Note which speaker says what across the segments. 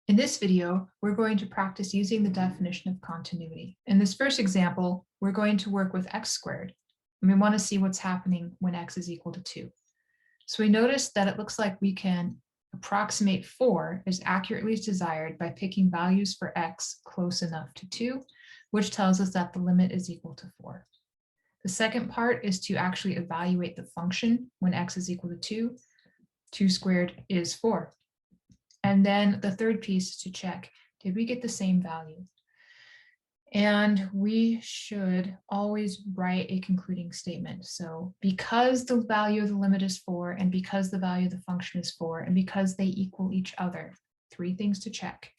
Speaker 1: In this video, we're going to practice using the definition of continuity. In this first example, we're going to work with x squared, and we want to see what's happening when x is equal to 2. So we notice that it looks like we can approximate 4 as accurately as desired by picking values for x close enough to 2, which tells us that the limit is equal to 4. The second part is to actually evaluate the function when x is equal to 2. 2 squared is 4. And then the third piece is to check, did we get the same value? And we should always write a concluding statement. So because the value of the limit is 4, and because the value of the function is 4, and because they equal each other, 3 things to check,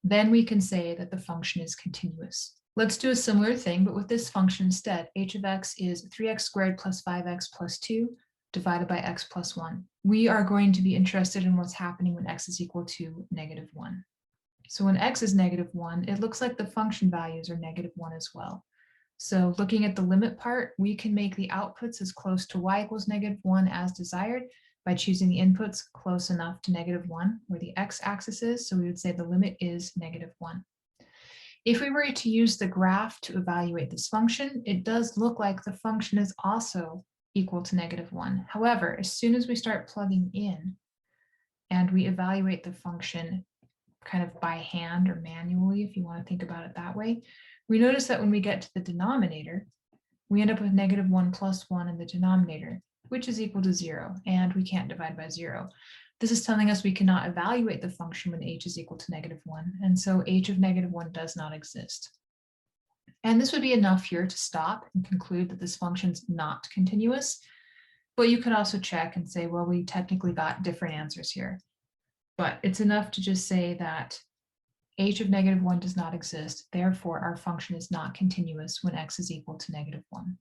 Speaker 1: then we can say that the function is continuous. Let's do a similar thing, but with this function instead. H of x is 3x squared plus 5x plus 2 divided by x plus 1. We are going to be interested in what's happening when x is equal to -1. So when x is -1, it looks like the function values are -1 as well. So looking at the limit part, we can make the outputs as close to y equals -1 as desired by choosing the inputs close enough to -1 where the x-axis is. So we would say the limit is -1. If we were to use the graph to evaluate this function, it does look like the function is also equal to -1. However, as soon as we start plugging in and we evaluate the function kind of by hand or manually, if you want to think about it that way, we notice that when we get to the denominator, we end up with -1 plus 1 in the denominator, which is equal to 0, and we can't divide by 0. This is telling us we cannot evaluate the function when h is equal to -1, and so h of -1 does not exist. And this would be enough here to stop and conclude that this function is not continuous, but you could also check and say, well, we technically got different answers here. But it's enough to just say that h of -1 does not exist, therefore our function is not continuous when x is equal to -1.